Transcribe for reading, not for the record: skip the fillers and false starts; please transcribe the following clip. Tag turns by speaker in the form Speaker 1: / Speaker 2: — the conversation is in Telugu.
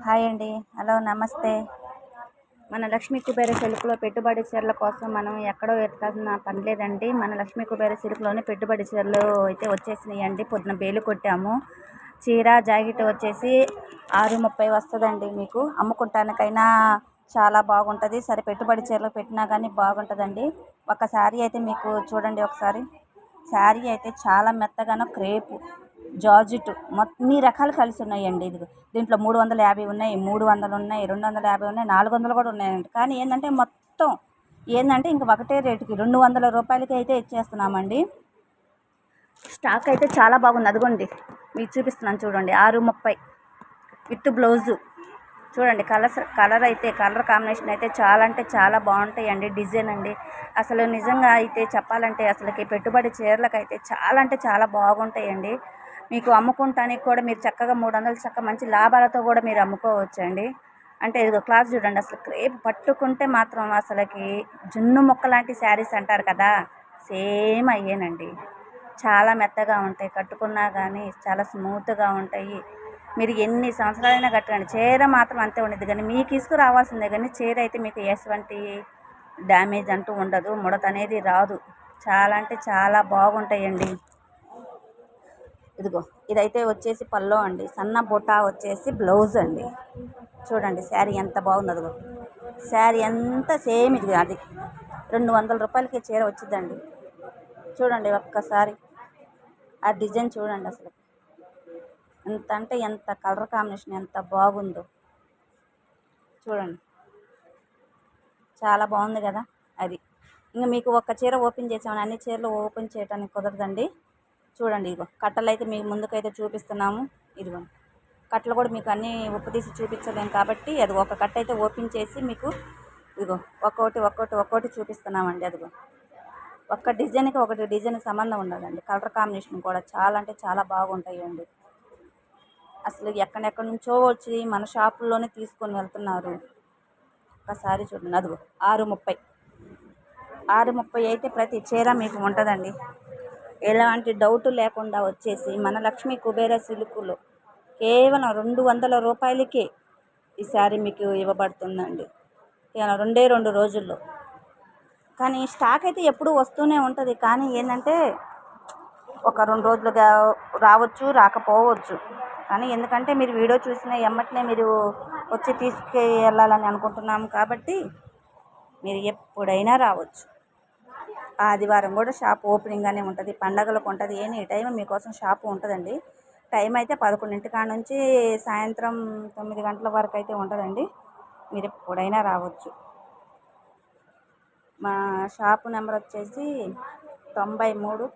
Speaker 1: హాయ్ అండి. హలో, నమస్తే. మన లక్ష్మీ కుబేర సిల్క్లో పెట్టుబడి చీరల కోసం మనం ఎక్కడో వెతకాల్సిన పని లేదండి. మన లక్ష్మీ కుబేర సిల్క్లోనే పెట్టుబడి చీరలు అయితే వచ్చేసినాయండి. పొద్దున బేలు కొట్టాము. చీర జాకెట్ వచ్చేసి 6:30 వస్తుందండి. మీకు అమ్ముకుంటానికైనా చాలా బాగుంటుంది. సరే, పెట్టుబడి చీరలు పెట్టినా కానీ బాగుంటుందండి. ఒక శారీ అయితే మీకు చూడండి ఒకసారి. శారీ అయితే చాలా మెత్తగానో క్రేపు జార్జెట్ అన్ని రకాలు కలిసి ఉన్నాయండి. దీంట్లో 350 ఉన్నాయి, 300 ఉన్నాయి, 250 ఉన్నాయి, 400 కూడా ఉన్నాయండి. కానీ ఏంటంటే మొత్తం ఏంటంటే ఇంక ఒకటే రేటుకి 200 రూపాయలకి అయితే ఇచ్చేస్తున్నామండి. స్టాక్ అయితే చాలా బాగుంది. అదిగోండి మీకు చూపిస్తున్నాను చూడండి. 6:30 విత్ బ్లౌజు. చూడండి కలర్ కాంబినేషన్ అయితే చాలా అంటే చాలా బాగుంటాయండి. డిజైన్ అండి అసలు నిజంగా అయితే చెప్పాలంటే అసలుకి పెట్టుబడి చీరలకు అయితే చాలా అంటే చాలా బాగుంటాయండి. మీకు అమ్ముకుంటానికి కూడా మీరు చక్కగా 300 చక్కగా మంచి లాభాలతో కూడా మీరు అమ్ముకోవచ్చండి. అంటే ఇదిగో క్లాత్ చూడండి. అసలు క్రేప్ పట్టుకుంటే మాత్రం అసలుకి జున్ను మొక్క లాంటి శారీస్ అంటారు కదా, సేమ్ అయ్యేనండి. చాలా మెత్తగా ఉంటాయి, కట్టుకున్నా కానీ చాలా స్మూత్గా ఉంటాయి. మీరు ఎన్ని సంవత్సరాలైనా కట్టండి, చీర మాత్రం అంతే ఉండేది. కానీ మీకు ఇసుకు రావాల్సిందే, కానీ చీర అయితే మీకు ఎటువంటి డ్యామేజ్ అంటూ ఉండదు, ముడత అనేది రాదు. చాలా అంటే చాలా బాగుంటాయండి. ఇదిగో ఇదైతే వచ్చేసి పల్లో అండి. సన్న బుటా వచ్చేసి బ్లౌజ్ అండి. చూడండి శారీ ఎంత బాగుంది. అదిగో శారీ ఎంత సేమ్ ఇది. అది 200 రూపాయలకి చీర వచ్చిందండి. చూడండి ఒక్కసారి ఆ డిజైన్ చూడండి. అసలు ఎంత అంటే ఎంత కలర్ కాంబినేషన్ ఎంత బాగుందో చూడండి. చాలా బాగుంది కదా. అది ఇంకా మీకు ఒక్క చీర ఓపెన్ చేసామని అన్ని చీరలు ఓపెన్ చేయడానికి కుదరదండి. చూడండి ఇదిగో కట్టలు అయితే మీకు ముందుకైతే చూపిస్తున్నాము. ఇదిగో కట్టలు కూడా మీకు అన్నీ ఉప్పు తీసి చూపించలేము కాబట్టి అది ఒక కట్ట అయితే ఓపెన్ చేసి మీకు ఇదిగో ఒక్కొక్కటి చూపిస్తున్నామండి. అదిగో ఒక్క డిజైన్కి ఒకటి డిజైన్ సంబంధం ఉండదండి. కలర్ కాంబినేషన్ కూడా చాలా అంటే చాలా బాగుంటాయండి. అసలు ఎక్కడెక్కడి నుంచో వచ్చి మన షాపుల్లోనే తీసుకొని వెళ్తున్నారు. ఒకసారి చూడండి. అదిగో 6:30 అయితే ప్రతి చీర మీకు ఉంటుందండి. ఎలాంటి డౌట్ లేకుండా వచ్చేసి మన లక్ష్మీ కుబేర సిల్క్లో కేవలం 200 రూపాయలకే ఈ శారీ మీకు ఇవ్వబడుతుందండి. కేవలం 2 రోజుల్లో. కానీ స్టాక్ అయితే ఎప్పుడూ వస్తూనే ఉంటుంది. కానీ ఏంటంటే ఒక 2 రోజులుగా రావచ్చు, రాకపోవచ్చు. కానీ ఎందుకంటే మీరు వీడియో చూసిన ఎమ్మటనే మీరు వచ్చి తీసుకెళ్ళాలని అనుకుంటున్నాము కాబట్టి మీరు ఎప్పుడైనా రావచ్చు. ఆదివారం కూడా షాప్ ఓపెనింగ్గానే ఉంటుంది, పండగలకు ఉంటుంది, ఎనీ టైం మీకోసం షాపు ఉంటుందండి. టైం అయితే 11 కాడ నుంచి సాయంత్రం 9 గంటల వరకు అయితే ఉంటుందండి. మీరు ఎప్పుడైనా రావచ్చు. మా షాపు నెంబర్ వచ్చేసి 93